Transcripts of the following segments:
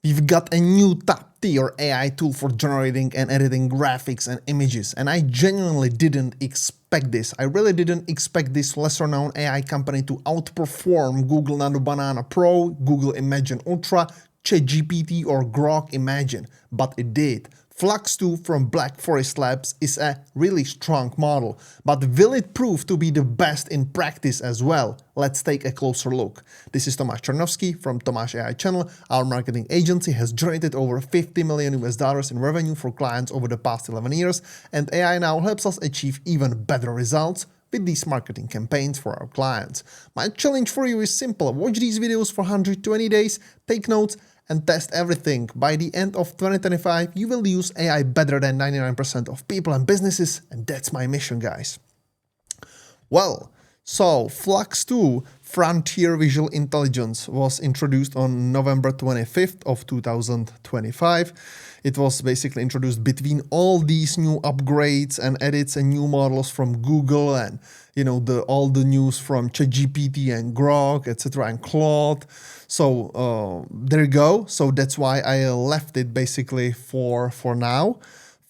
We've got a new top-tier AI tool for generating and editing graphics and images, and I genuinely didn't expect this. I really didn't expect this lesser-known AI company to outperform Google Nano Banana Pro, Google Imagen Ultra, ChatGPT or Grok Imagen, but it did. FLUX.2 from Black Forest Labs is a really strong model, but will it prove to be the best in practice as well? Let's take a closer look. This is Tomáš from Tomáš AI channel. Our marketing agency has generated over 50 million US dollars in revenue for clients over the past 11 years, and AI now helps us achieve even better results with these marketing campaigns for our clients. My challenge for you is simple. Watch these videos for 120 days, take notes, and test everything. By the end of 2025, you will use AI better than 99% of people and businesses, and that's my mission, guys. Well, so FLUX.2 Frontier Visual Intelligence was introduced on November 25th of 2025. It was basically introduced between all these new upgrades and edits and new models from Google and all the news from ChatGPT and Grok, etc. and Claude. So there you go. So that's why I left it basically for now.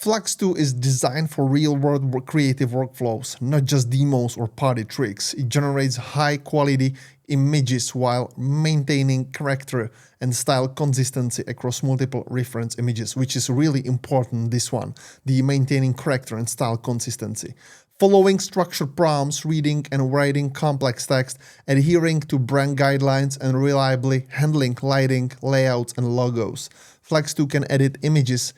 FLUX.2 is designed for real-world creative workflows, not just demos or party tricks. It generates high-quality images while maintaining character and style consistency across multiple reference images, which is really important, this one, the maintaining character and style consistency. Following structured prompts, reading and writing complex text, adhering to brand guidelines, and reliably handling lighting, layouts, and logos. FLUX.2 can edit images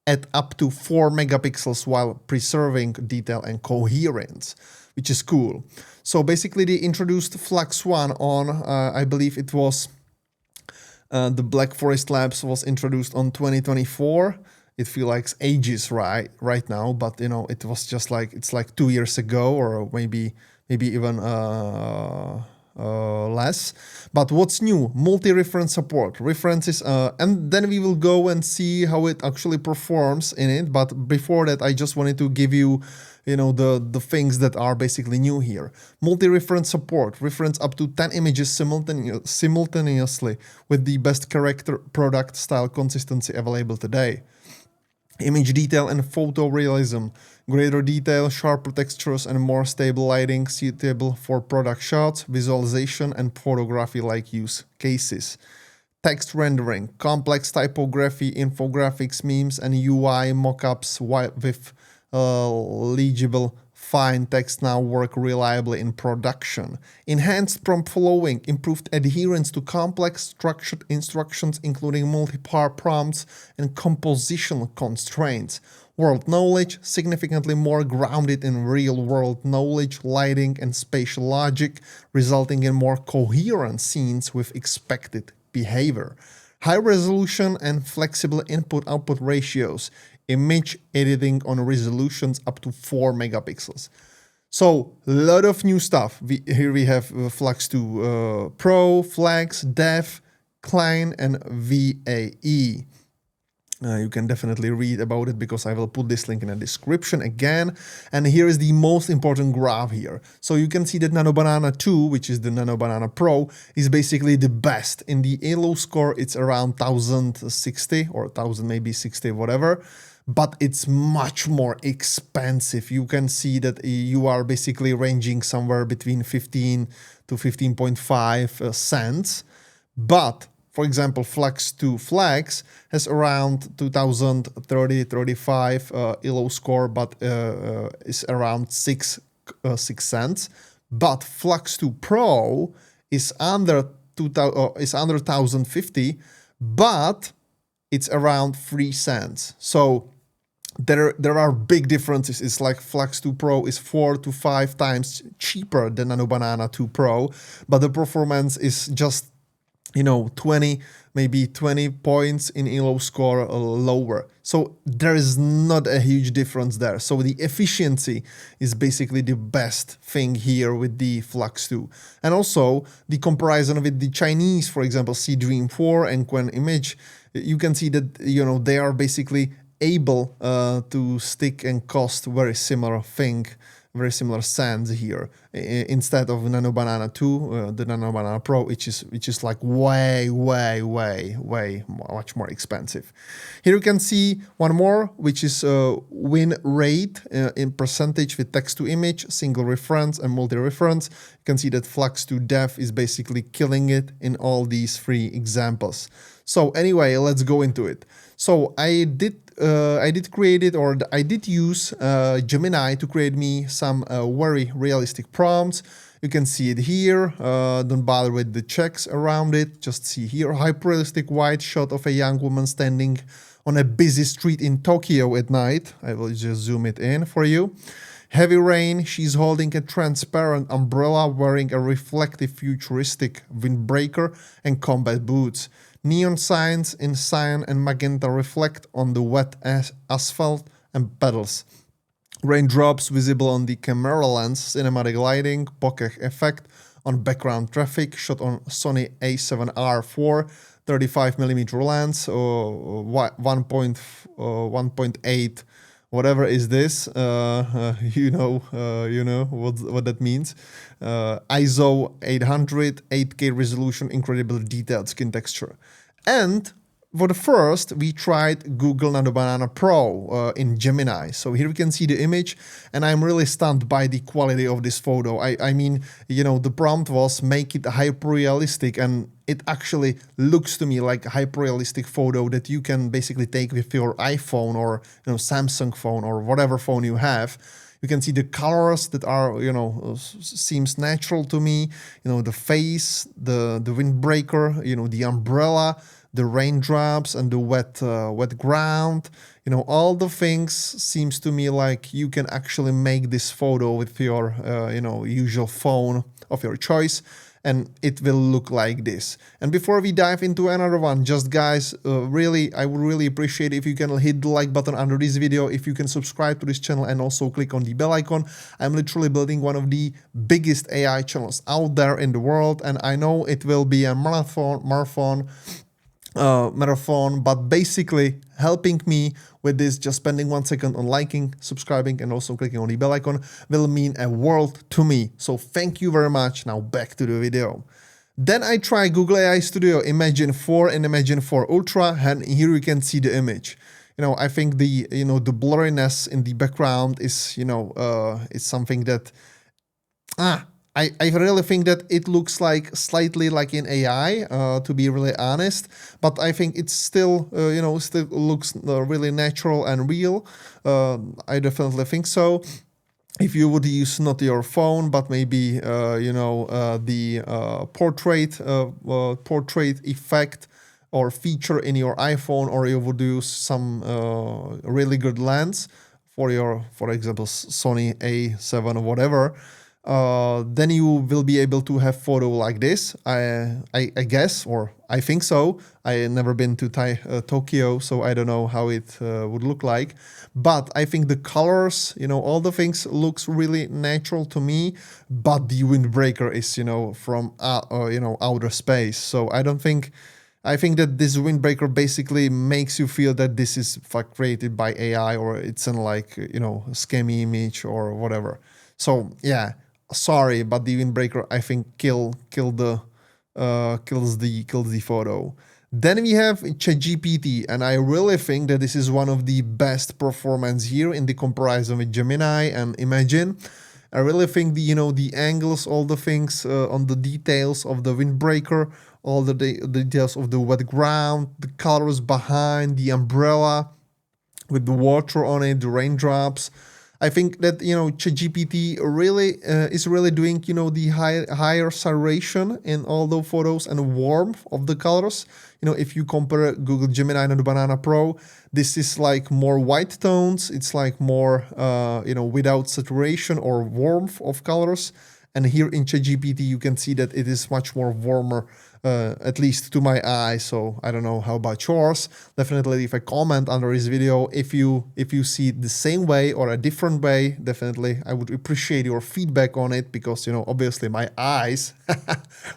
at up to 4 megapixels while preserving detail and coherence, which is cool. So basically they introduced FLUX.1 on, I believe it was the Black Forest Labs was introduced on 2024. It feels like ages right now, but it was just like, it's like 2 years ago or maybe even less. But what's new? Multi-reference support, references, and then we will go and see how it actually performs in it. But before that, I just wanted to give you, the things that are basically new here. Multi-reference support, reference up to 10 images simultaneously with the best character, product, style, consistency available today. Image detail and photorealism, greater detail, sharper textures, and more stable lighting suitable for product shots, visualization, and photography-like use cases. Text rendering, complex typography, infographics, memes, and UI mockups with legible fine text now work reliably in production. Enhanced prompt following, improved adherence to complex structured instructions including multi-part prompts and compositional constraints. World knowledge, significantly more grounded in real-world knowledge, lighting, and spatial logic, resulting in more coherent scenes with expected behavior. High resolution and flexible input-output ratios. Image editing on resolutions up to 4 megapixels. So, a lot of new stuff. Here we have FLUX.2 Pro, Flex, Dev, Klein, and VAE. You can definitely read about it because I will put this link in the description again. And here is the most important graph here. So you can see that Nano Banana 2, which is the Nano Banana Pro, is basically the best. In the ELO score, it's around 1060 or 1000 maybe 60, whatever. But it's much more expensive. You can see that you are basically ranging somewhere between 15 to 15.5 cents. But for example, FLUX.2 Flex has around 2030-35 ELO score, but is around 6 cents. But FLUX.2 Pro is under 1050, but it's around 3 cents. So there are big differences. It's like FLUX.2 Pro is 4 to 5 times cheaper than Nano Banana 2 Pro, but the performance is just 20 points in ELO score lower. So there is not a huge difference there. So the efficiency is basically the best thing here with the FLUX.2. And also the comparison with the Chinese, for example, C-Dream 4 and Quen Image, you can see that, they are basically able to stick and cost very similar thing very similar sands here instead of Nano Banana 2, the Nano Banana Pro, which is like way much more expensive. Here you can see one more, which is win rate in percentage with text to image, single reference and multi-reference. You can see that Flux.2 Dev is basically killing it in all these three examples. So anyway, let's go into it. So I did create it, or I did use Gemini to create me some very realistic prompts. You can see it here. Don't bother with the checks around it. Just see here, hyper-realistic wide shot of a young woman standing on a busy street in Tokyo at night. I will just zoom it in for you. Heavy rain, she's holding a transparent umbrella wearing a reflective futuristic windbreaker and combat boots. Neon signs in cyan and magenta reflect on the wet asphalt and pedals. Raindrops visible on the camera lens, cinematic lighting, bokeh effect on background traffic, shot on Sony A7R IV, 35mm lens, or 1.8, whatever is this, you know what that means. ISO 800, 8K resolution, incredibly detailed skin texture. And for the first, we tried Google Nano Banana Pro in Gemini. So here we can see the image, and I'm really stunned by the quality of this photo. I mean, the prompt was make it hyper-realistic, and it actually looks to me like a hyper-realistic photo that you can basically take with your iPhone or Samsung phone or whatever phone you have. You can see the colors that are, seems natural to me. The face, the windbreaker, the umbrella, the raindrops and the wet ground. All the things seems to me like you can actually make this photo with your, usual phone of your choice, and it will look like this. And before we dive into another one, just guys, really, I would really appreciate if you can hit the like button under this video, if you can subscribe to this channel and also click on the bell icon. I'm literally building one of the biggest AI channels out there in the world, and I know it will be a marathon, but basically helping me with this, just spending 1 second on liking, subscribing, and also clicking on the bell icon will mean a world to me. So thank you very much. Now back to the video. Then I try Google AI Studio Imagen 4 and Imagen 4 Ultra, and here you can see the image. I think the the blurriness in the background is is something that I really think that it looks like slightly like in AI, to be really honest, but I think it's still, still looks really natural and real. I definitely think so. If you would use not your phone, but maybe, the portrait effect or feature in your iPhone, or you would use some really good lens for your, for example, Sony A7 or whatever, then you will be able to have photo like this. I guess, or I think so. I never been to Tokyo, so I don't know how it would look like. But I think the colors, all the things looks really natural to me. But the windbreaker is, from outer space. So I think that this windbreaker basically makes you feel that this is created by AI, or it's in like scammy image or whatever. So yeah. Sorry, but the windbreaker I think kills the photo. Then we have ChatGPT, and I really think that this is one of the best performance here in the comparison with Gemini and Imagen. I really think the angles, all the things on the details of the windbreaker, all the details of the wet ground, the colors behind the umbrella with the water on it, the raindrops. I think that ChatGPT really is really doing the higher saturation in all the photos and warmth of the colors. If you compare Google Gemini and the Banana Pro, this is like more white tones. It's like more without saturation or warmth of colors. And here in ChatGPT, you can see that it is much more warmer at least to my eye. So I don't know how about yours. Definitely leave a comment under this video if you see it the same way or a different way. Definitely I would appreciate your feedback on it, because obviously my eyes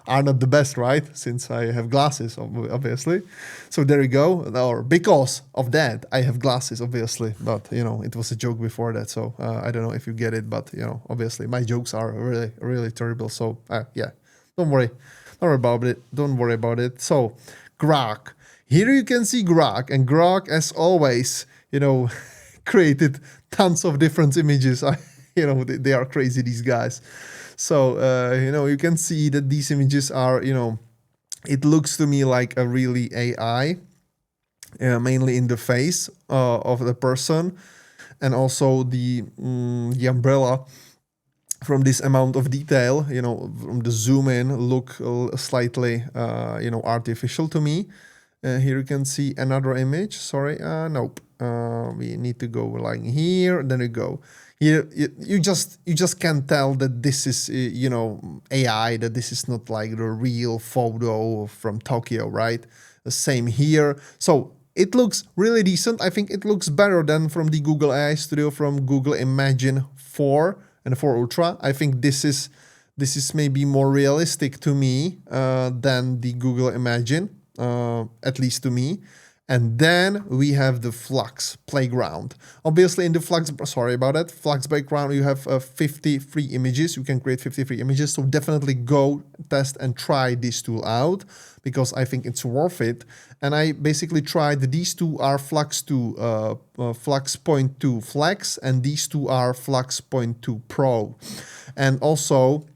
are not the best, right, since I have glasses, obviously. So there you go. Or because of that I have glasses, obviously, but it was a joke before that, so I don't know if you get it, but obviously my jokes are really, really terrible. So yeah, don't worry about it. Don't worry about it. So Grok. Here you can see Grok, and Grok, as always, created tons of different images. They are crazy, these guys. So you can see that these images are, it looks to me like a really AI, mainly in the face of the person, and also the umbrella. From this amount of detail, from the zoom in, look slightly, artificial to me. Here you can see another image. Sorry, nope. We need to go like here. Then you go here. You just can tell that this is, AI. That this is not like the real photo from Tokyo, right? The same here. So it looks really decent. I think it looks better than from the Google AI Studio, from Google Imagen 4 and 4 Ultra. I think this is maybe more realistic to me than the Google Imagen, at least to me. And then we have the Flux Playground. Obviously in the Flux Playground, you have 53 images. You can create 53 images. So definitely go test and try this tool out, because I think it's worth it. And I basically tried, these two are FLUX.2, FLUX.2 Flex, and these two are FLUX.2 Pro. And also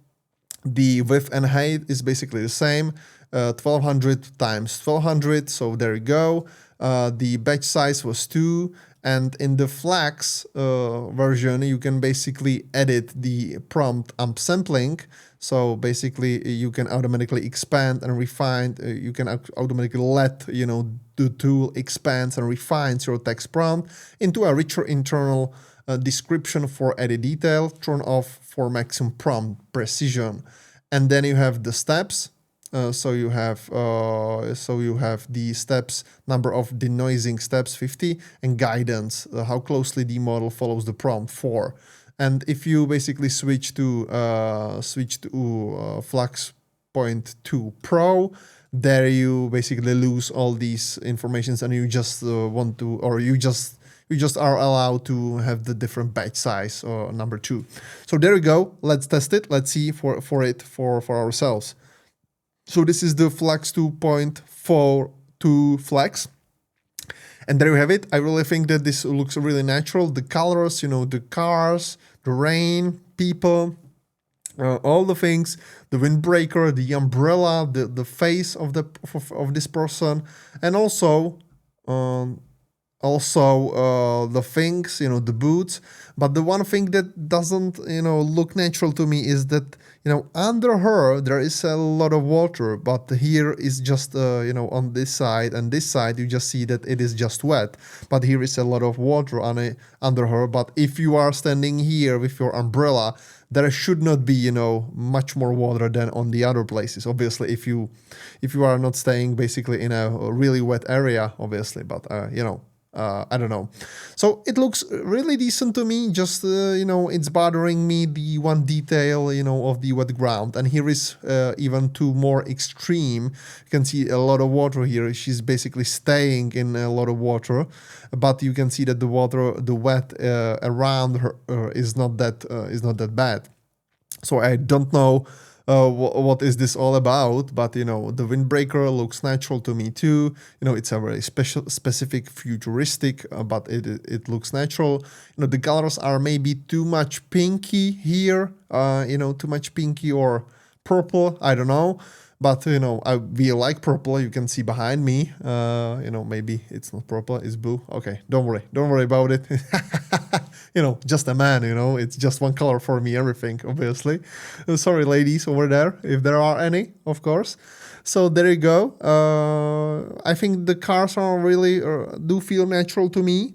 the width and height is basically the same, 1200 times 1200. So there you go. The batch size was 2. And in the Flux version, you can basically edit the prompt upsampling. So basically, you can automatically expand and refine. You can automatically let the tool expands and refines your text prompt into a richer internal description for added detail. Turn off for maximum prompt precision. And then you have the steps. So you have the steps, number of denoising steps 50, and guidance, how closely the model follows the prompt 4. And if you basically switch to Flux.2 Pro, there you basically lose all these informations, and you just you just are allowed to have the different batch size or number 2. So there we go. Let's test it. Let's see for ourselves. So this is the Flux.2 Flex. And there you have it. I really think that this looks really natural. The colors, the cars, the rain, people, all the things, the windbreaker, the umbrella, the face of this person, and also the things, the boots. But the one thing that doesn't, look natural to me is that, under her, there is a lot of water, but here is just, on this side and this side, you just see that it is just wet. But here is a lot of water under her. But if you are standing here with your umbrella, there should not be, much more water than on the other places. Obviously, if you are not staying basically in a really wet area, obviously, but, I don't know. So it looks really decent to me. Just, it's bothering me, the one detail, of the wet ground. And here is even two more extreme. You can see a lot of water here. She's basically staying in a lot of water. But you can see that the wet around her is not that bad. So I don't know what is this all about, but the windbreaker looks natural to me too. It's a very specific, futuristic, but it looks natural. The colors are maybe too much pinky here, too much pinky or purple, I don't know. But we like purple. You can see behind me. Maybe it's not purple, it's blue. Okay, don't worry about it. Just a man. It's just one color for me. Everything, obviously. Sorry, ladies over there, if there are any, of course. So there you go. I think the cars are really do feel natural to me.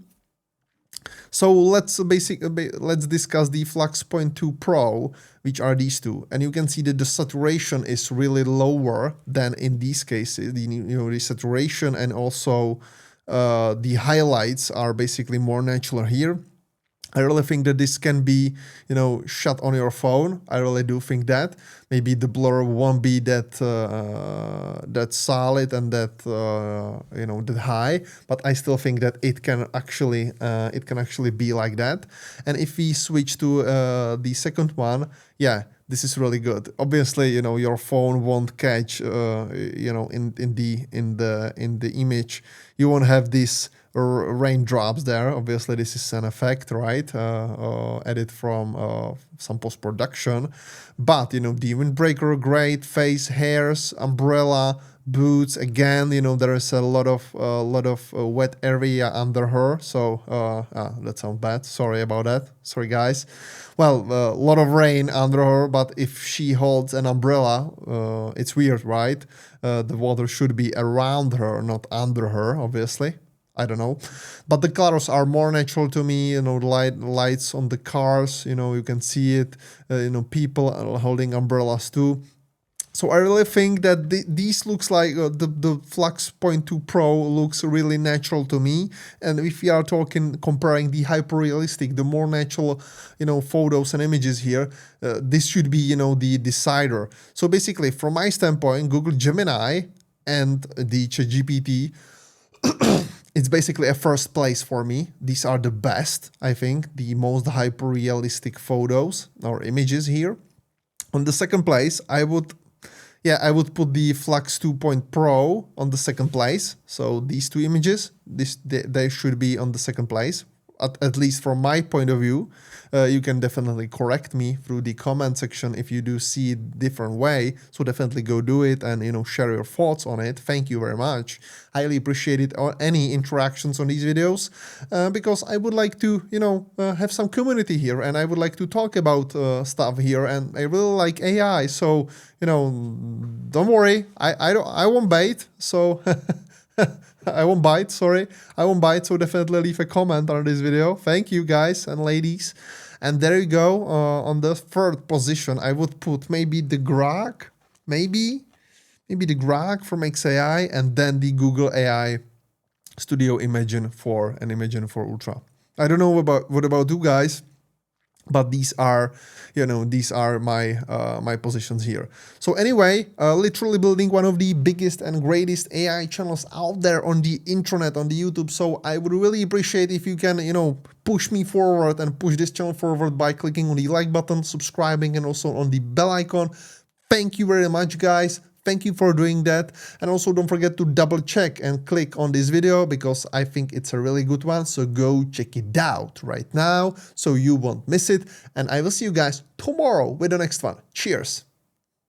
So let's discuss the FLUX.2 Pro, which are these two, and you can see that the saturation is really lower than in these cases. The saturation and also the highlights are basically more natural here. I really think that this can be, shot on your phone. I really do think that. Maybe the blur won't be that solid and that high, but I still think that it can actually be like that. And if we switch to the second one, yeah, this is really good. Obviously, your phone won't catch, in the image, you won't have this raindrops there. Obviously, this is an effect, right? Added from some post-production. But, the windbreaker, great, face, hairs, umbrella, boots. Again, there is a lot of wet area under her. So that sounds bad. Sorry about that. Sorry, guys. Well, a lot of rain under her, but if she holds an umbrella, it's weird, right? The water should be around her, not under her, obviously. I don't know, but the colors are more natural to me. Lights on the cars, you can see it. People holding umbrellas too. So I really think that these looks like the FLUX.2 Pro looks really natural to me. And if we are comparing the hyper-realistic, the more natural, photos and images here, this should be, the decider. So basically, from my standpoint, Google Gemini and the ChatGPT, it's basically a first place for me. These are the best, I think, the most hyper-realistic photos or images here. On the second place, I would put the FLUX.2 Pro on the second place. So these two images, they should be on the second place, at least from my point of view. You can definitely correct me through the comment section if you do see it different way. So definitely go do it and share your thoughts on it. Thank you very much. Highly appreciate it, or any interactions on these videos, because I would like to have some community here, and I would like to talk about stuff here, and I really like AI. So don't worry, I won't bait. So. I won't bite, sorry. I won't bite, so definitely leave a comment on this video. Thank you, guys and ladies. And there you go. On the third position, I would put maybe the Grok, maybe the Grok from XAI, and then the Google AI Studio Imagen 4 and Imagen 4 Ultra. I don't know what about you guys, but these are my positions here. So anyway, literally building one of the biggest and greatest AI channels out there on the internet, on the YouTube. So I would really appreciate if you can push me forward and push this channel forward by clicking on the like button, subscribing, and also on the bell icon. Thank you very much, guys. Thank you for doing that. And also don't forget to double check and click on this video, because I think it's a really good one. So go check it out right now so you won't miss it. And I will see you guys tomorrow with the next one. Cheers.